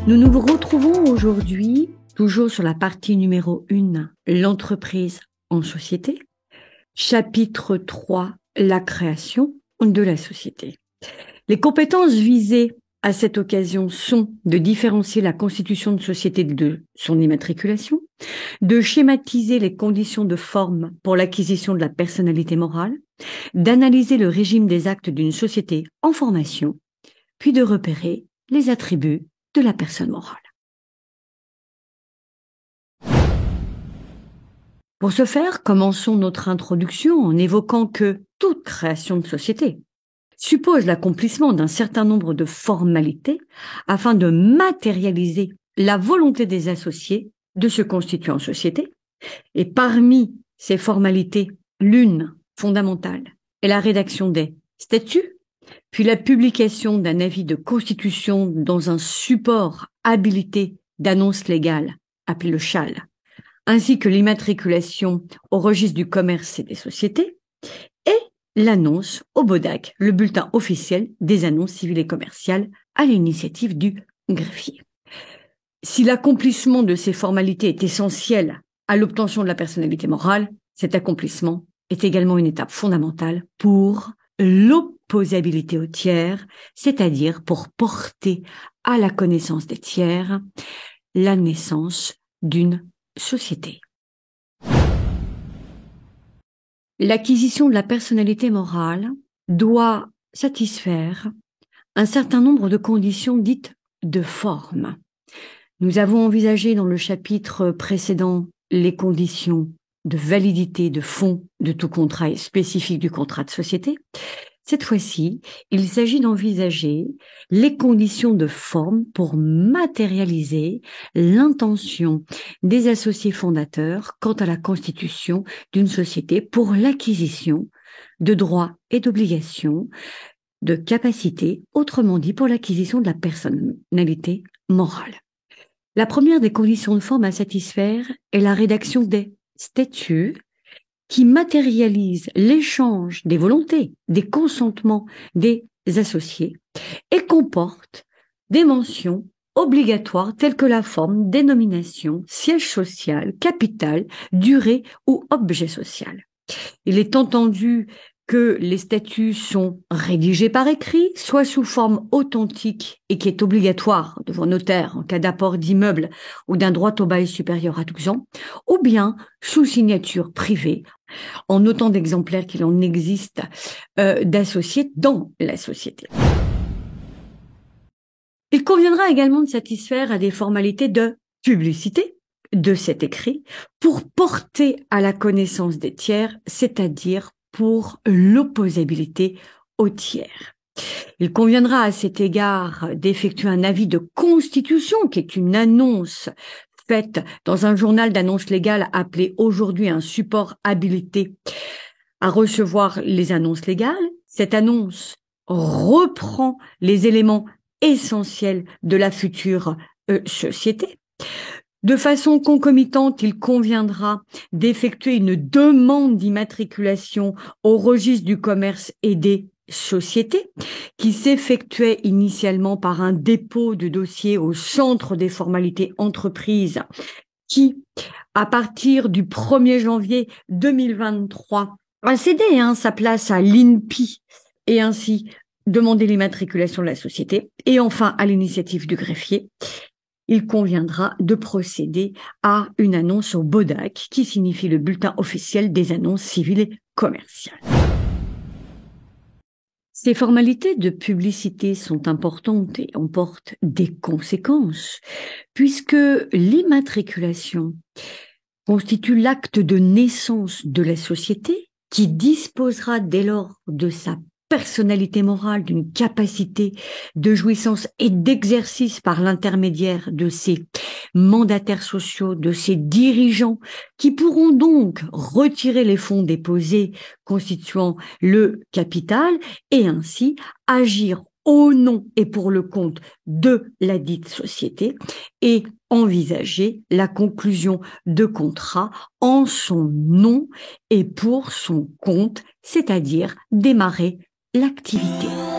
Nous nous retrouvons aujourd'hui, toujours sur la partie numéro 1, l'entreprise en société. Chapitre 3, la création de la société. Les compétences visées à cette occasion sont de différencier la constitution de société de son immatriculation, de schématiser les conditions de forme pour l'acquisition de la personnalité morale, d'analyser le régime des actes d'une société en formation, puis de repérer les attributs de la personne morale. Pour ce faire, commençons notre introduction en évoquant que toute création de société suppose l'accomplissement d'un certain nombre de formalités afin de matérialiser la volonté des associés de se constituer en société. Et parmi ces formalités, l'une fondamentale est la rédaction des statuts, puis la publication d'un avis de constitution dans un support habilité d'annonce légale, appelé le CHAL, ainsi que l'immatriculation au registre du commerce et des sociétés, et l'annonce au BODAC, le bulletin officiel des annonces civiles et commerciales, à l'initiative du greffier. Si l'accomplissement de ces formalités est essentiel à l'obtention de la personnalité morale, cet accomplissement est également une étape fondamentale pour l'opposabilité aux tiers, c'est-à-dire pour porter à la connaissance des tiers la naissance d'une société. L'acquisition de la personnalité morale doit satisfaire un certain nombre de conditions dites de forme. Nous avons envisagé dans le chapitre précédent les conditions de validité de fond de tout contrat et spécifique du contrat de société. Cette fois-ci, il s'agit d'envisager les conditions de forme pour matérialiser l'intention des associés fondateurs quant à la constitution d'une société pour l'acquisition de droits et d'obligations, de capacités, autrement dit pour l'acquisition de la personnalité morale. La première des conditions de forme à satisfaire est la rédaction des statuts qui matérialise l'échange des volontés, des consentements des associés et comporte des mentions obligatoires telles que la forme, dénomination, siège social, capital, durée ou objet social. Il est entendu que les statuts sont rédigés par écrit, soit sous forme authentique et qui est obligatoire devant notaire en cas d'apport d'immeuble ou d'un droit au bail supérieur à 12 ans, ou bien sous signature privée, en autant d'exemplaires qu'il en existe d'associés dans la société. Il conviendra également de satisfaire à des formalités de publicité de cet écrit pour porter à la connaissance des tiers, c'est-à-dire pour l'opposabilité aux tiers. Il conviendra à cet égard d'effectuer un avis de constitution, qui est une annonce faite dans un journal d'annonce légale appelé aujourd'hui un support habilité à recevoir les annonces légales. Cette annonce reprend les éléments essentiels de la future société. De façon concomitante, il conviendra d'effectuer une demande d'immatriculation au registre du commerce et des sociétés, qui s'effectuait initialement par un dépôt de dossier au centre des formalités entreprises, qui, à partir du 1er janvier 2023, a cédé sa place à l'INPI et ainsi demander l'immatriculation de la société. Et enfin, à l'initiative du greffier, il conviendra de procéder à une annonce au BODAC, qui signifie le bulletin officiel des annonces civiles et commerciales. Ces formalités de publicité sont importantes et emportent des conséquences, puisque l'immatriculation constitue l'acte de naissance de la société qui disposera dès lors de sa personnalité morale, d'une capacité de jouissance et d'exercice par l'intermédiaire de ses mandataires sociaux, de ses dirigeants, qui pourront donc retirer les fonds déposés constituant le capital et ainsi agir au nom et pour le compte de la dite société et envisager la conclusion de contrats en son nom et pour son compte, c'est-à-dire démarrer l'activité.